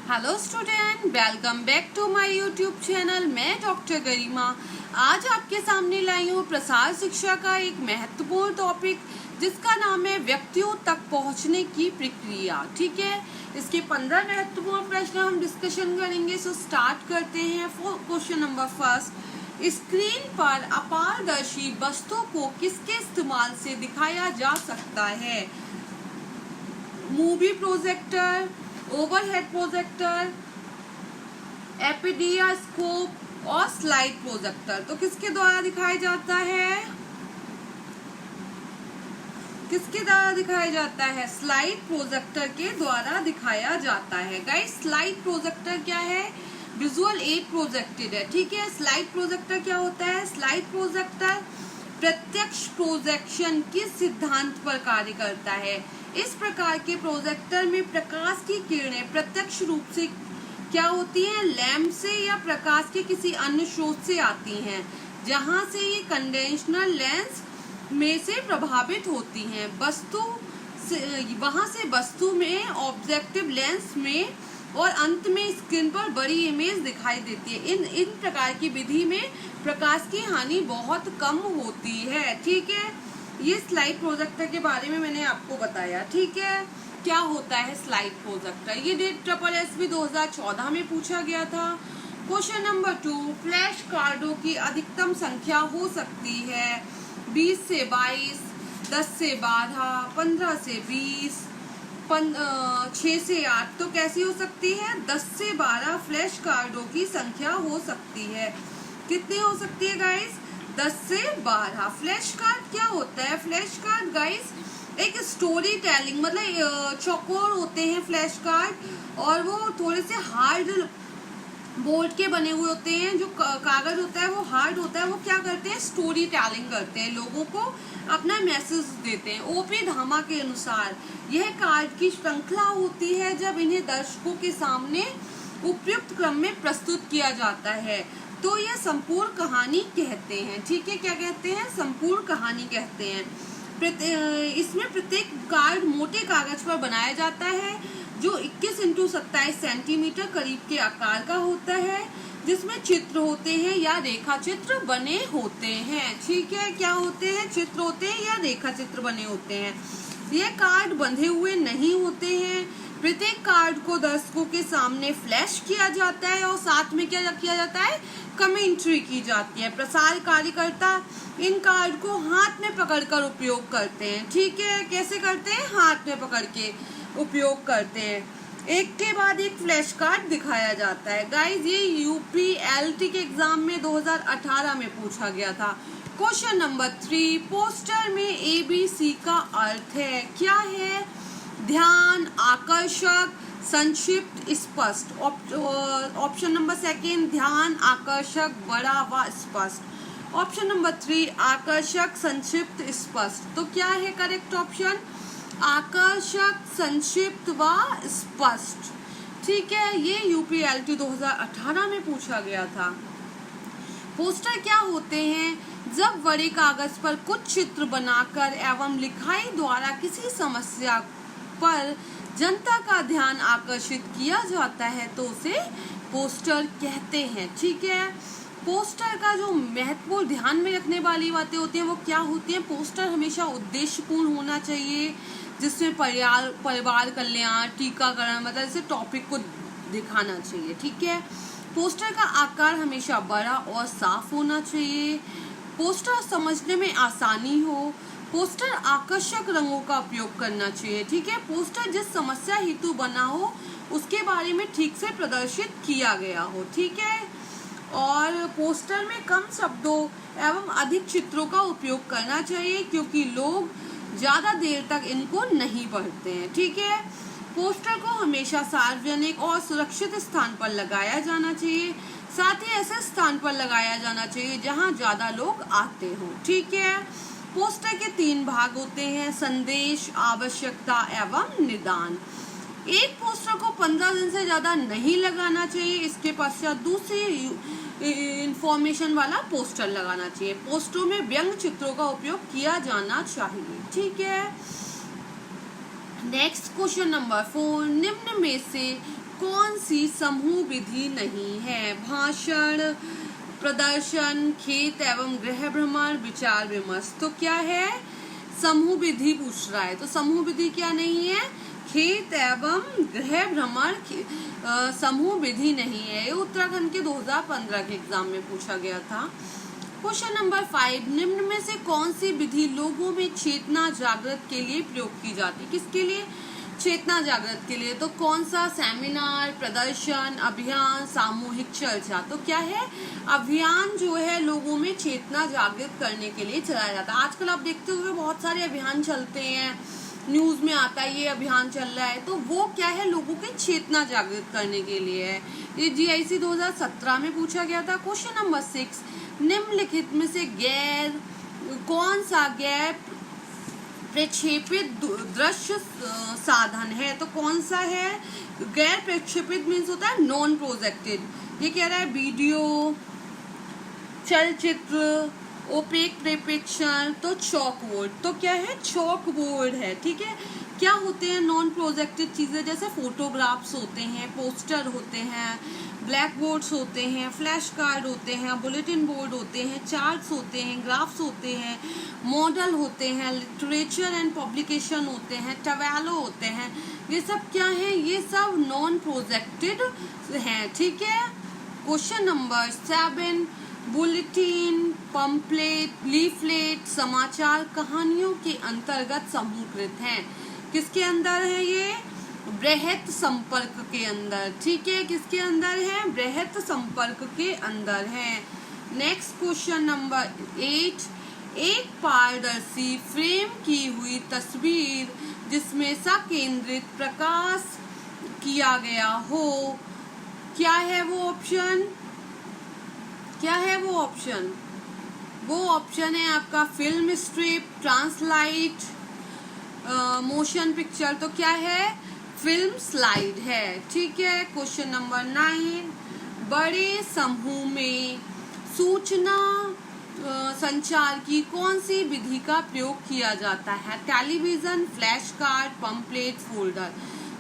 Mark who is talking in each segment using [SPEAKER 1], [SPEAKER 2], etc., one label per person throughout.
[SPEAKER 1] Hello student, welcome back to my YouTube channel. मैं doctor Garima आज आपके सामने लाई हूँ प्रसार शिक्षा का एक महत्वपूर्ण टॉपिक जिसका नाम है व्यक्तियों तक पहुँचने की प्रक्रिया। ठीक है, इसके 15 महत्वपूर्ण प्रश्न हम डिस्कशन करेंगे। सो स्टार्ट करते हैं। क्वेश्चन नंबर फर्स्ट, स्क्रीन पर अपारदर्शी वस्तु को किसके इस्तेमाल से दिखाया जा सकता है? मूवी प्रोजेक्टर, ओवरहेड प्रोजेक्टर, एपीडियास्कोप और स्लाइड प्रोजेक्टर। तो किसके द्वारा दिखाया जाता है? किसके द्वारा दिखाया जाता है? स्लाइड प्रोजेक्टर के द्वारा दिखाया जाता है। गाइस, स्लाइड प्रोजेक्टर क्या है? विजुअल एड प्रोजेक्टेड है। ठीक है, स्लाइड प्रोजेक्टर क्या होता है? स्लाइड प्रोजेक्टर प्रत्यक्ष प्रोजेक्शन के सिद्धांत पर कार्य करता है। इस प्रकार के प्रोजेक्टर में प्रकाश की किरणें प्रत्यक्ष रूप से क्या होती हैं? लैंप से या प्रकाश के किसी अन्य स्रोत से आती हैं, जहां से ये कन्वेंशनल लेंस में से प्रभावित होती हैं। वहां से वस्तु में ऑब्जेक्टिव लेंस में और अंत में स्क्रीन पर बड़ी इमेज दिखाई देती है। इन प्रकार की विधि में प्रकाश की हानि बहुत कम होती है। ठीक है, ये स्लाइड प्रोजेक्टर के बारे में मैंने आपको बताया। ठीक है, क्या होता है स्लाइड प्रोजेक्टर? ये SSSB 2014 में पूछा गया था। क्वेश्चन नंबर 2, फ्लैश कार्डों की अधिकतम संख्या हो सकती है 20 से 22, 10 से 12, 15 से 20, 6 से 8। तो कैसी हो सकती है? 10 से 12 फ्लैश कार्डों की संख्या हो सकती है। कितनी हो सकती है गाइस? 10 से 12। फ्लैश कार्ड क्या होता है? फ्लैश कार्ड गाइस एक स्टोरी टेलिंग, मतलब चौकोर होते हैं फ्लैश कार्ड, और वो थोड़े से हार्ड बोर्ड के बने हुए होते हैं। जो कागज होता है वो हार्ड होता है। वो क्या करते हैं? स्टोरी टेलिंग करते हैं, लोगों को अपना मैसेज देते हैं। ओपी धामा के अनुसार यह कार्ड की श्रृंखला होती है जब इन्हें दर्शकों के सामने उपयुक्त क्रम में प्रस्तुत किया जाता है तो यह संपूर्ण कहानी कहते हैं। ठीक है, क्या कहते हैं? संपूर्ण कहानी कहते हैं। इसमें प्रत्येक कार्ड मोटे कागज पर बनाया जाता है जो 21 × 27 सेंटीमीटर करीब के आकार का होता है, जिसमें चित्र होते हैं या रेखा चित्र बने होते हैं। ठीक है, क्या होते हैं? चित्र होते हैं या रेखा चित्र बने होते हैं। ये कार्ड बंधे हुए नहीं होते हैं। प्रत्येक कार्ड को दर्शकों के सामने फ्लैश किया जाता है और साथ में क्या किया जाता है? कमेंट्री की जाती है। प्रसार कार्यकर्ता इन कार्ड को हाथ में पकड़कर उपयोग करते हैं। ठीक है, कैसे करते हैं? हाथ में पकड़ के उपयोग करते हैं। एक के बाद एक फ्लैश कार्ड दिखाया जाता है। गाइस, ये UPLT के एग्जाम में 2018 में पूछा गया था। क्वेश्चन नंबर 3, पोस्टर में ABC का अर्थ है। क्या है? ध्यान, आकर्षक, संक्षिप्त, स्पष्ट। ऑप्शन नंबर 2, ध्यान, आकर्षक, बड़ा व स्पष्ट। ऑप्शन नंबर 3, आकर्षक, संक्षिप्त, स्पष्ट। तो क्या है करेक्ट ऑप्शन? आकर्षक, संक्षिप्त व स्पष्ट। ठीक है, ये UPLT 2018 में पूछा गया था। पोस्टर क्या होते हैं? जब बड़े कागज पर कुछ चित्र बनाकर एवं लिखाई द्वारा किसी समस्या पर जनता का ध्यान आकर्षित किया जाता है तो उसे पोस्टर कहते हैं। ठीक है, पोस्टर का जो महत्वपूर्ण ध्यान में रखने वाली बातें होती हैं वो क्या होती हैं? पोस्टर हमेशा उद्देश्यपूर्ण होना चाहिए, जिसमें परिवार कल्याण, टीकाकरण, मतलब ऐसे टॉपिक को दिखाना चाहिए। ठीक है, पोस्टर का आकार हमेशा बड़ा और साफ होना चाहिए। पोस्टर समझने में आसानी हो। पोस्टर आकर्षक रंगों का उपयोग करना चाहिए। ठीक है, पोस्टर जिस समस्या हेतु बना हो उसके बारे में ठीक से प्रदर्शित किया गया हो। ठीक है, और पोस्टर में कम शब्दों एवं अधिक चित्रों का उपयोग करना चाहिए क्योंकि लोग ज्यादा देर तक इनको नहीं पढ़ते हैं। ठीक है, पोस्टर को हमेशा सार्वजनिक और सुरक्षित स्थान पर लगाया जाना चाहिए। साथ ही ऐसे स्थान पर लगाया जाना चाहिए जहां ज्यादा लोग आते हों। ठीक है, पोस्टर के 3 भाग होते हैं: संदेश, आवश्यकता एवं निदान। एक पोस्टर को 15 दिन से ज्यादा नहीं लगाना चाहिए। इसके पश्चात दूसरी इंफॉर्मेशन वाला पोस्टर लगाना चाहिए। पोस्टरों में व्यंग्य चित्रों का उपयोग किया जाना चाहिए। ठीक है, नेक्स्ट क्वेश्चन नंबर 4, निम्न में से कौन सी समूह विधि नहीं है? भाषण, प्रदर्शन, खेत एवं गृह भ्रमण, विचार विमर्श। तो क्या है? समूह विधि पूछ रहा है, तो समूह विधि क्या नहीं है? खेत एवं गृह भ्रमण समूह विधि नहीं है। ये उत्तराखंड के 2015 के एग्जाम में पूछा गया था। क्वेश्चन नंबर 5, निम्न में से कौन सी विधि लोगों में चेतना जागृत के लिए प्रयोग की जाती है? किसके लिए? चेतना जागृत के लिए। तो कौन सा? सेमिनार, प्रदर्शन, अभियान, सामूहिक चर्चा। तो क्या है? अभियान जो है लोगों में चेतना जागृत करने के लिए चलाया जाता है। आजकल आप देखते हुए बहुत सारे अभियान चलते हैं, न्यूज में आता है ये अभियान चल रहा है, तो वो क्या है? लोगों की चेतना जागृत करने के लिए है। ये GIC 2017 में पूछा गया था। क्वेश्चन नंबर 6, निम्नलिखित में से कौन सा गैर प्रक्षेपित दृश्य साधन है? तो कौन सा है? गैर प्रक्षेपित मीन्स होता है नॉन प्रोजेक्टेड। ये कह रहा है वीडियो, चलचित्र, ओपेक प्रेपेक्शन, तो चौक बोर्ड। तो क्या है? चौक बोर्ड है। ठीक है, क्या होते हैं नॉन प्रोजेक्टेड चीजें? जैसे फोटोग्राफ्स होते हैं, पोस्टर होते हैं, ब्लैक बोर्ड्स होते हैं, फ्लैश कार्ड होते हैं, बुलेटिन बोर्ड होते हैं, चार्ट्स होते हैं, ग्राफ्स होते हैं, मॉडल होते हैं, लिटरेचर एंड पब्लिकेशन होते हैं, टवेलो होते हैं। ये सब क्या है? ये सब नॉन प्रोजेक्टेड हैं। ठीक है। Question number 7, bulletin, pamphlet, leaflet, समाचार कहानियों के अंतर्गत समूहकृत हैं। किसके अंदर है ये? बृहत संपर्क के अंदर। ठीक है, किसके अंदर है? बृहत संपर्क के अंदर है। नेक्स्ट क्वेश्चन नंबर 8, एक पारदर्शी फ्रेम की हुई तस्वीर जिसमें सकेंद्रित प्रकाश किया गया हो, क्या है वो ऑप्शन? क्या है वो ऑप्शन? वो ऑप्शन है आपका film strip, translate, motion picture. तो क्या है? फिल्म स्लाइड है। ठीक है। क्वेश्चन नंबर 9, बड़े समूह में सूचना संचार की कौन सी विधि का प्रयोग किया जाता है? Television, flash card, pamphlet, folder.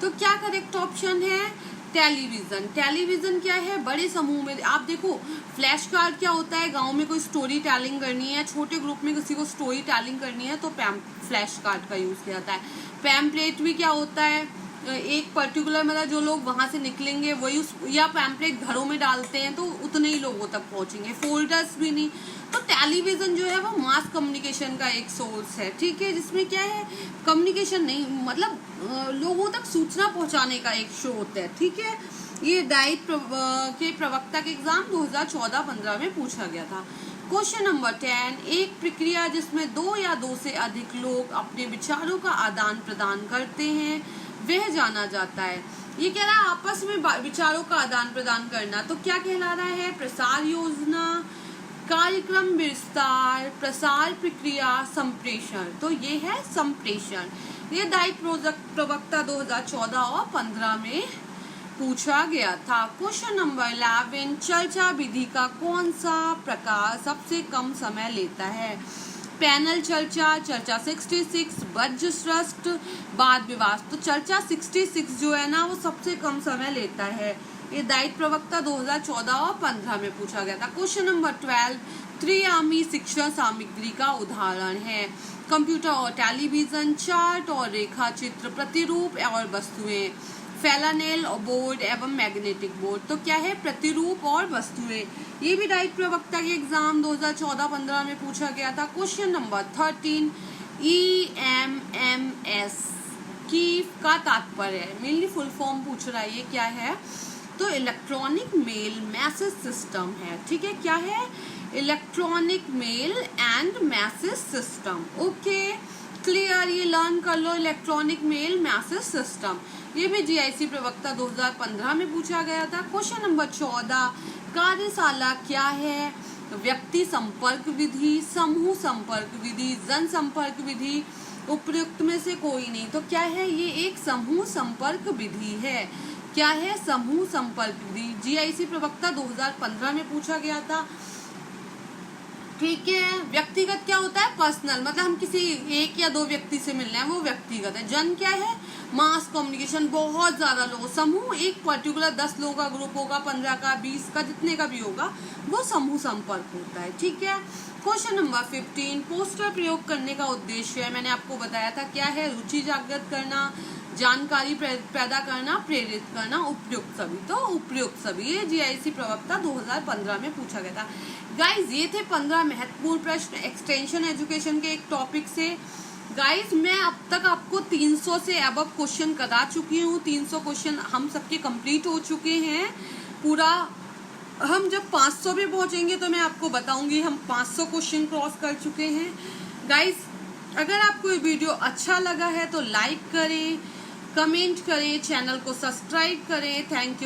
[SPEAKER 1] तो क्या करेक्ट ऑप्शन है? टेलीविजन। टेलीविजन क्या है? बड़े समूह में। आप देखो फ्लैश कार्ड क्या होता है? गांव में कोई स्टोरी टेलिंग करनी है, छोटे ग्रुप में किसी को स्टोरी टेलिंग करनी है तो फ्लैश कार्ड का यूज किया जाता है। पैम्पलेट भी क्या होता है? एक पर्टिकुलर मतलब जो लोग वहां से निकलेंगे वही या पैम्पलेट घरों में डालते हैं तो उतने ही लोगों तक पहुंचेंगे। फोल्डर्स भी नहीं। तो टेलीविजन जो है वो मास कम्युनिकेशन का एक सोर्स है। ठीक है, जिसमें क्या है? कम्युनिकेशन नहीं, मतलब लोगों तक सूचना पहुंचाने का एक स्रोत है। ठीक है, ये डाइट के प्रवक्ता के एग्जाम 2014-15 में पूछा गया था। क्वेश्चन नंबर 10, एक प्रक्रिया जिसमें 2 या 2 से अधिक लोग अपने विचारों का आदान प्रदान करते हैं वह जाना जाता है। ये कह रहा है आपस में विचारों का आदान प्रदान करना। तो क्या कहला रहा है? प्रसार योजना, कार्यक्रम विस्तार, प्रसार प्रक्रिया, संप्रेषण। तो ये है संप्रेषण। ये डाइट प्रवक्ता 2014 और 15 में पूछा गया था। क्वेश्चन नंबर 11, चर्चा विधि का कौन सा प्रकार सबसे कम समय लेता है? पैनल चर्चा, चर्चा 66, बज्रश्रष्ट, वाद विवाद। तो चर्चा 66 जो है ना वो सबसे कम समय लेता है। ये डाइट प्रवक्ता 2014 और 15 में पूछा गया था। क्वेश्चन नंबर 12, त्रिआयामी शिक्षण सामग्री का उदाहरण है? कंप्यूटर और टेलीविजन, चार्ट और रेखा चित्र, प्रतिरूप और वस्तुएं, फैलानेल बोर्ड एवं मैग्नेटिक बोर्ड। तो क्या है? प्रतिरूप और वस्तुएं। ये भी डाइट प्रवक्ता के एग्जाम 2014-15 में पूछा गया था। क्वेश्चन नंबर 13, EMMS की का तात्पर्य है? मेनली फुल फॉर्म पूछ रहा है। ये क्या है? तो इलेक्ट्रॉनिक मेल मैसेज सिस्टम है। ठीक है, क्या है? Electronic male and message system. Okay, clear? ये लर्न कर लो, इलेक्ट्रॉनिक मेल मैसेज सिस्टम। ये भी GIC प्रवक्ता 2015 में पूछा गया था। क्वेश्चन नंबर 14, कार्यशाला क्या है? व्यक्ति संपर्क विधि, समूह संपर्क विधि, जन संपर्क विधि, उपयुक्त में से कोई नहीं। तो क्या है? ये एक समूह संपर्क विधि है। क्या है? समूह संपर्क विधि। GIC प्रवक्ता 2015 में पूछा गया था। ठीक है, व्यक्तिगत क्या होता है? पर्सनल, मतलब हम किसी 1 या 2 व्यक्ति से मिल रहे हैं, वो व्यक्तिगत है। जन क्या है? मास कम्युनिकेशन बहुत ज्यादा लोग, समूह एक पर्टिकुलर 10 लोगों का ग्रुप होगा, 15 का, 20 का, जितने का भी होगा, वो समूह संपर्क होता है। ठीक है। क्वेश्चन नंबर 15, पोस्टर प्रयोग करने का उद्देश्य है, मैंने आपको बताया था क्या है, रुचि जागृत करना, जानकारी पैदा करना, प्रेरित करना, उपयुक्त सभी। तो उपयुक्त सभी, ये जीआईसी प्रवक्ता 2015 में पूछा गया था। गाइज ये थे 15 महत्वपूर्ण प्रश्न एक्सटेंशन एजुकेशन के एक टॉपिक से। गाइज मैं अब तक आपको 300 से अबव क्वेश्चन करा चुकी हूँ। 300 क्वेश्चन हम सबके कंप्लीट हो चुके हैं। पूरा हम जब 500 पे पहुंचेंगे तो मैं आपको बताऊंगी हम 500 क्वेश्चन क्रॉस कर चुके हैं। गाइज अगर आपको ये वीडियो अच्छा लगा है तो लाइक करें, कमेंट करें, चैनल को सब्सक्राइब करें। Thank you.